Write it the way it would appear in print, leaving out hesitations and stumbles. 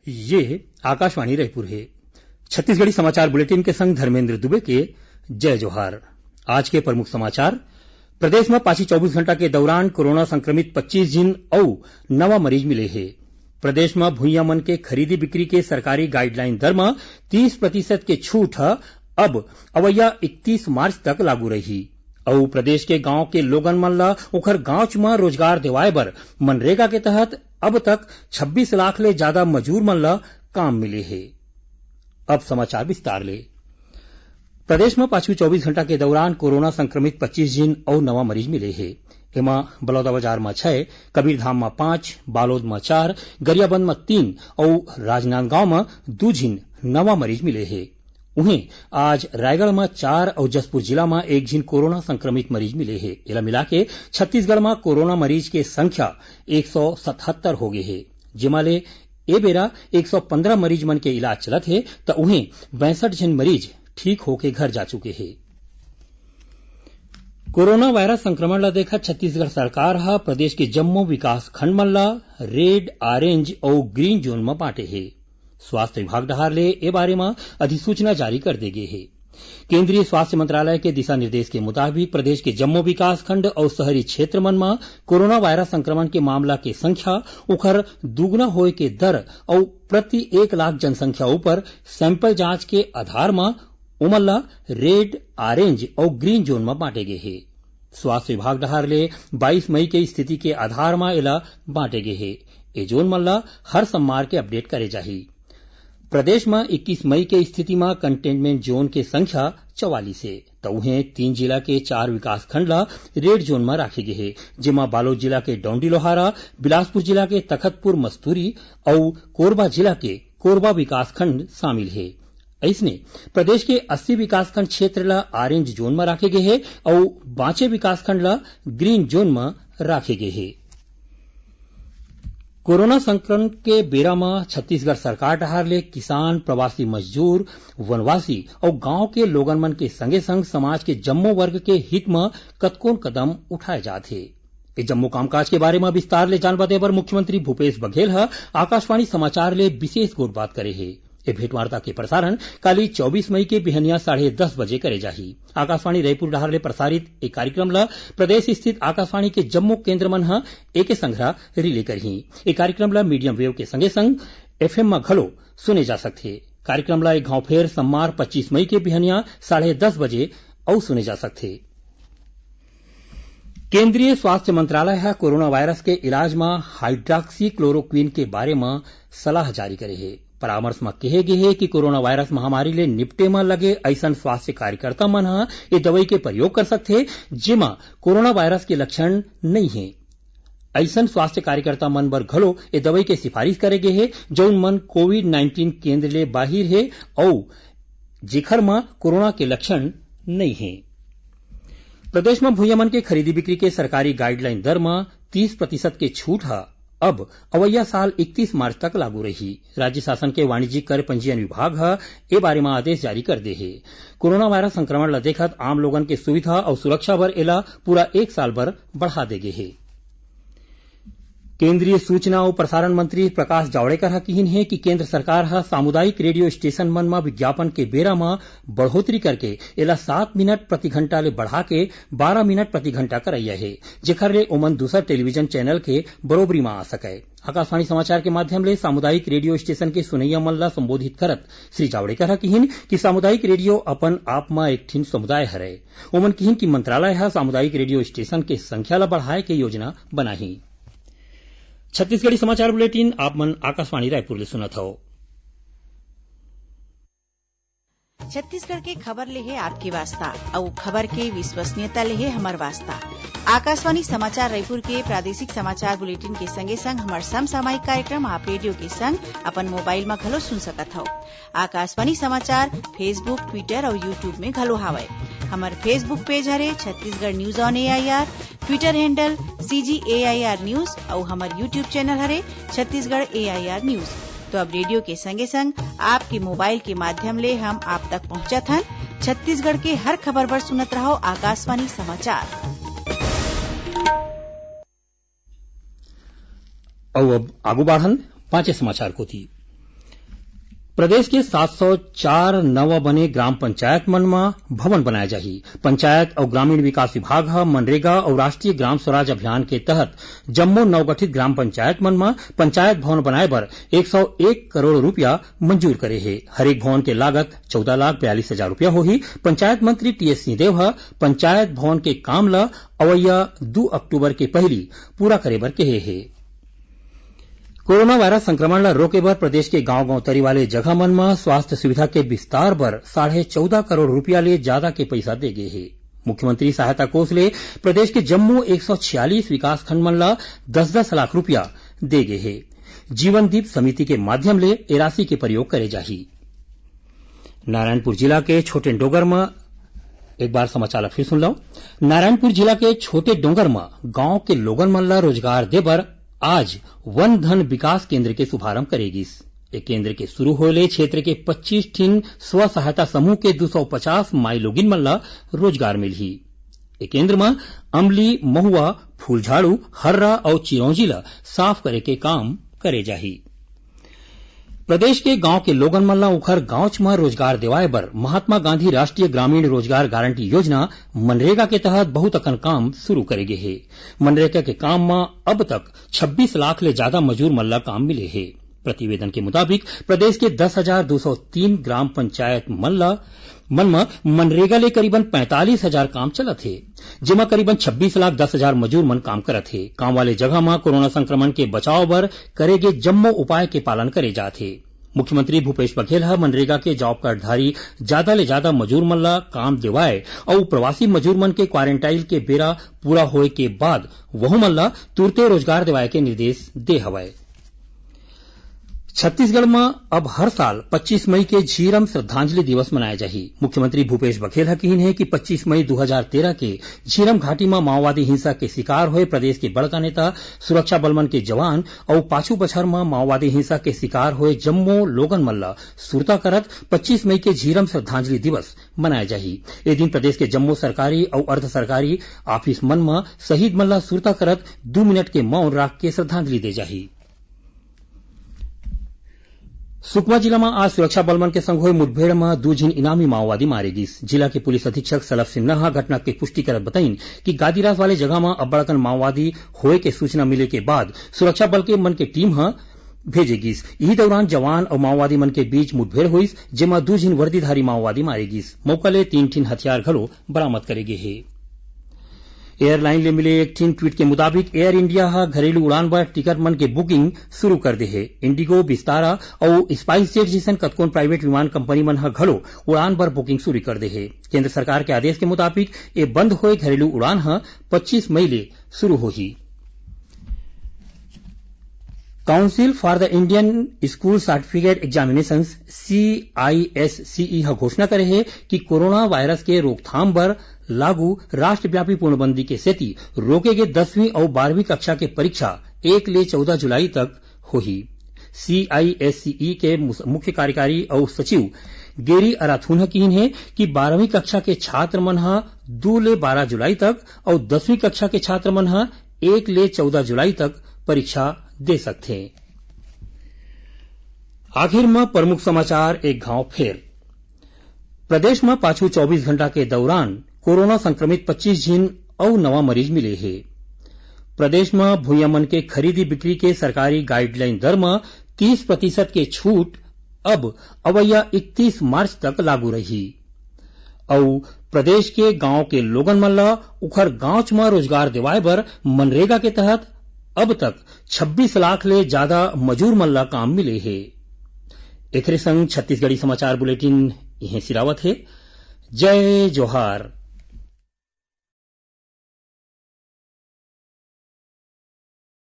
ये आकाशवाणी रायपुर है। छत्तीसगढ़ी समाचार बुलेटिन के संग धर्मेंद्र दुबे के जय जोहार। आज के प्रमुख समाचार। प्रदेश में पाछी 24 घंटा के दौरान कोरोना संक्रमित 25 जिन और नवा मरीज मिले हैं। प्रदेश में भुइयां मन के खरीदी बिक्री के सरकारी गाइडलाइन दर में 30% के छूट अब अवैया 31 मार्च तक लागू रही और प्रदेश के गांव के लोगन मन ला ओखर गांव में रोजगार दिवाए बर मनरेगा के तहत अब तक 26 लाख ले ज्यादा मजूर मन ला काम मिले है। अब समाचार विस्तार ले। प्रदेश में पाछू 24 घंटा के दौरान कोरोना संक्रमित 25 जिन और नवा मरीज मिले हैं। एमा बलौदाबाजार में 6, कबीरधाम में 5, बालोद में 4, गरियाबंद में 3 और राजनांदगांव में 2 जिन नवा मरीज मिले हैं। उन्हें आज रायगढ़ में 4 और जसपुर जिला में 1 जिन कोरोना संक्रमित मरीज मिले हैं। इला मिला के छत्तीसगढ़ में कोरोना मरीज के संख्या 177 हो गए है। जिमाले ए बेरा 115 मरीज मन के इलाज चलत है तो उन्हें 62 जिन मरीज ठीक होके घर जा चुके हैं। कोरोना वायरस संक्रमण ला देखा छत्तीसगढ़ सरकार हा प्रदेश के जम्मो विकास खंड मन ला रेड, ऑरेंज और ग्रीन जोन में बांटे है। स्वास्थ्य विभाग डहार ले ए बारे में अधिसूचना जारी कर दे गए है। केंद्रीय स्वास्थ्य मंत्रालय के दिशा निर्देश के मुताबिक प्रदेश के जम्मू विकास खंड और शहरी क्षेत्र मन में कोरोना वायरस संक्रमण के मामला के संख्या उखर दुगुना होए के दर और प्रति 1 लाख जनसंख्या ऊपर सैंपल जांच के आधार में उमल्ला रेड, ऑरेंज और ग्रीन जोन में बांटे गए हैं। स्वास्थ्य विभाग डहार ले 22 मई के स्थिति के आधार में इला बांटे गए हैं। ए जोन मल्ला हर सोमवार के अपडेट करे जाही। प्रदेश में 21 मई के स्थिति में कंटेनमेंट जोन के संख्या 44 है तो उन्हें 3 जिला के 4 विकास खंड ला रेड जोन में रखे गए हैं, जिमा बालोद जिला के डौंडी लोहारा, बिलासपुर जिला के तखतपुर मस्तूरी और कोरबा जिला के कोरबा विकास खंड शामिल है। इसने प्रदेश के 80 विकासखंड क्षेत्र ला ऑरेंज जोन में रखे गए हैं और बांचे विकासखंड ला ग्रीन जोन में रखे गए हैं। कोरोना संक्रमण के बेरा में छत्तीसगढ़ सरकार डहार ले किसान, प्रवासी मजदूर, वनवासी और गांव के लोगन मन के संगे संग समाज के जम्मो वर्ग के हित में कतकोन कदम उठाए जाते हैं। इस जम्मू कामकाज के बारे में विस्तार ले जानवा दे बर मुख्यमंत्री भूपेश बघेल हा आकाशवाणी समाचार ले विशेष गोट बात करे है। ये भेंटवार्ता के प्रसारण काली 24 मई के बिहनिया 10:30 बजे करे जाही। आकाशवाणी रायपुर डहार ले प्रसारित एक कार्यक्रम ला प्रदेश स्थित आकाशवाणी के जम्मू केंद्र मन हा एके संग्रह रिले करही। ये कार्यक्रम ला मीडियम वेव के संगे संग FM में घलो सुने जा सकथे। कार्यक्रम ला एक घाव फेर सोमवार 25 मई के बिहनिया 10:30 बजे और सुने जा सकथे। केंद्रीय स्वास्थ्य मंत्रालय है कोरोना वायरस के इलाज में हाइड्रॉक्सी क्लोरोक्विन के बारे में सलाह जारी करे है। परामर्श में कहे गए है कि कोरोना वायरस महामारी ले निपटे में लगे ऐसन स्वास्थ्य कार्यकर्ता मन हा ये दवाई के प्रयोग कर सकथे जिमा कोरोना वायरस के लक्षण नहीं है। ऐसन स्वास्थ्य कार्यकर्ता मन बर घलो ये दवाई के सिफारिश करे गए है जौन मन कोविड-19 केंद्र ले बाहिर है और जेखर में कोरोना के लक्षण नहीं है। प्रदेश में भुइयां मन के खरीदी बिक्री के सरकारी गाइडलाइन दर में 30% के छूट है अब अवैया साल 31 मार्च तक लागू रही। राज्य शासन के वाणिज्यिक कर पंजीयन विभाग ए बारे में आदेश जारी कर दे है। कोरोना वायरस संक्रमण ला देखत आम लोगन के सुविधा और सुरक्षा बर एला पूरा 1 साल बर बढ़ा दे गए है। केंद्रीय सूचना और प्रसारण मंत्री प्रकाश जावड़ेकर हा कहिन है कि केंद्र सरकार हा सामुदायिक रेडियो स्टेशन मन में विज्ञापन के बेरा में बढ़ोतरी करके एला 7 मिनट प्रति घंटा ले बढ़ा के 12 मिनट प्रति घंटा करैया है, जेखर ले ओमन दूसर टेलीविजन चैनल के बरोबरी में आ सके। आकाशवाणी समाचार के माध्यम ले सामुदायिक रेडियो स्टेशन के सुनैया मन ला संबोधित करत श्री जावड़ेकर हा कहिन कि सामुदायिक रेडियो अपन आप में एक ठिन समुदाय हरे। ओमन कहिन कि मंत्रालय हा सामुदायिक रेडियो स्टेशन के संख्या ला बढ़ाए के योजना बनाही। छत्तीसगढ़ी समाचार बुलेटिन आप मन आकाशवाणी रायपुर ले सुनत हो। छत्तीसगढ़ के खबर ले है आपके वास्ता और खबर के विश्वसनीयता ले है हमार वास्ता। आकाशवाणी समाचार रायपुर के प्रादेशिक समाचार बुलेटिन के संगे संग हमार समसामयिक कार्यक्रम आप रेडियो के संग अपन मोबाइल में घलो सुन सकत हो। आकाशवाणी समाचार फेसबुक, ट्विटर और यूट्यूब में घलो हावय। हमार फेसबुक पेज हरे Chhattisgarh news on AIR, Twitter handle CGAIR news और हमार यूट्यूब चैनल हरे छत्तीसगढ़ AIR न्यूज। तो अब रेडियो के संगे संग आपके मोबाइल के माध्यम ले हम आप तक पहुंचत हन। छत्तीसगढ़ के हर खबर पर सुनत रहो आकाशवाणी समाचार। और अब आगू बढ़न 5 समाचार को थी। प्रदेश के 704 नव बने ग्राम पंचायत मन में भवन बनाए जाही। पंचायत और ग्रामीण विकास विभाग मनरेगा और राष्ट्रीय ग्राम स्वराज अभियान के तहत जम्मो नवगठित ग्राम पंचायत मन में पंचायत भवन बनाए बर 101 करोड़ रुपया मंजूर करे है। हरेक भवन के लागत 14,42,000 रुपया होही। पंचायत मंत्री टीएस सिंहदेव पंचायत भवन के काम ला अवैया 2 अक्टूबर के पहली पूरा करे बर कहे है। कोरोना वायरस संक्रमण ला रोके बर प्रदेश के गांव गांव तरी वाले जगह मन में स्वास्थ्य सुविधा के विस्तार बर 14.5 करोड़ रुपया ले ज्यादा के पैसा दे गे है। मुख्यमंत्री सहायता कोष ले प्रदेश के जम्मू 146 विकास खंड मन ला 10-10 लाख रुपया दे गे है। जीवन दीप समिति के माध्यम ले ए राशि के प्रयोग करे जाही। नारायणपुर जिला के छोटे डोंगर में एक बार समाचार फिर सुन लो। नारायणपुर जिला के छोटे डोंगर में गांव के लोगन मन ला रोजगार दे बर आज वन धन विकास केंद्र के शुभारंभ करेगी। एक केंद्र के शुरू होले क्षेत्र के 25 ठीन स्व सहायता समूह के 250 माई लोगिन मन ला रोजगार मिलही। एक केंद्र में अमली, महुआ, फूल झाड़ू, हर्रा और चिरौंजी ला साफ करे के काम करे जाही। प्रदेश के गांव के लोगन मन ला उखर गांव में रोजगार देवाए बर महात्मा गांधी राष्ट्रीय ग्रामीण रोजगार गारंटी योजना मनरेगा के तहत बहुत अकन काम शुरू करे गे है। मनरेगा के काम में अब तक 26 लाख ले ज्यादा मजूर मन ला काम मिले है। प्रतिवेदन के मुताबिक प्रदेश के 10,203 ग्राम पंचायत मन में मनरेगा ले करीबन 45,000 काम चलत है, जेमा करीबन 26,10,000 मजूर मन काम करत है। काम वाले जगह में कोरोना संक्रमण के बचाव बर करे गे जम्मो उपाय के पालन करे जात है। मुख्यमंत्री भूपेश बघेल मनरेगा के जॉब कार्डधारी ज्यादा ले ज्यादा मजूर मन ला काम देवाए और प्रवासी मजूर मन के क्वारंटाइन के बेरा पूरा होए के बाद वहु मन ला तुरते रोजगार देवाए के निर्देश दे हवाए। छत्तीसगढ़ में अब हर साल 25 मई के झीरम श्रद्धांजलि दिवस मनाया जाही। मुख्यमंत्री भूपेश बघेल कहन है कि 25 मई 2013 के झीरम घाटी में माओवादी हिंसा के शिकार हुए प्रदेश के बड़का नेता, सुरक्षा बलमन के जवान और पाछू बछर में माओवादी हिंसा के शिकार हुए जम्मो लोगन मन ला सुरता करत 25 मई के झीरम श्रद्धांजलि दिवस मनाया जाही। ए दिन प्रदेश के जम्मो सरकारी और अर्ध सरकारी ऑफिस मन में शहीद मन ला सुरता करत 2 मिनट के मौन राख के श्रद्धांजलि दे जाही। सुकमा जिला में आज सुरक्षा बलमन के संग हुए मुठभेड़ में 2 झीन इनामी माओवादी मारे गिस। जिला के पुलिस अधीक्षक सलभ सिन्हा घटना की पुष्टि करत बताइन कि गादीरास वाले जगह में अब बड़कन माओवादी होए के सूचना मिले के बाद सुरक्षा बल के मन के टीम भेजे गिस। इही दौरान जवान और माओवादी मन के बीच मुठभेड़ हुईस, जेमा 2 झीन वर्दीधारी माओवादी मारे गिस। मौका ले 3 ठीन हथियार घलो बरामद करे गे है। एयरलाइन ले मिले एक ठीन ट्वीट के मुताबिक एयर इंडिया घरेलू उड़ान बर टिकट मन के बुकिंग शुरू कर दे है। इंडिगो, विस्तारा और स्पाइस जेट जैसन कतकोन प्राइवेट विमान कंपनी मन घलो उड़ान बर बुकिंग शुरू कर दे है। केंद्र सरकार के आदेश के मुताबिक ये बंद हुए घरेलू उड़ान 25 मई ले शुरू होही। Council for the Indian school certificate examinations CISCE घोषणा करे है कि कोरोना वायरस के रोकथाम बर लागू राष्ट्रव्यापी पूर्णबंदी के सेती रोके गए 10वीं और 12वीं कक्षा के परीक्षा 1 ले 14 जुलाई तक होही। CISCE के मुख्य कार्यकारी और सचिव गेरी अराथून कहन है कि 12वीं कक्षा के छात्र मन 2 ले 12 जुलाई तक और 10वीं कक्षा के छात्र मन 1 ले 14 जुलाई तक परीक्षा दे सकते हैं। आखिर में प्रमुख समाचार एक घाव फेर। प्रदेश में पाछू 24 घंटा के दौरान कोरोना संक्रमित 25 झीन और नवा मरीज मिले हैं। प्रदेश में भूया मन के खरीदी बिक्री के सरकारी गाइडलाइन दर में 30% के छूट अब अवैया 31 मार्च तक लागू रही। और प्रदेश के गांव के लोगन मन ला उखर गांव में रोजगार दिवाए बर मनरेगा के तहत अब तक 26 लाख ले ज्यादा मजूर मन ला काम मिले है। एकरे संग छत्तीसगढ़ी समाचार बुलेटिन यहीं सिरावत है। जय जोहार।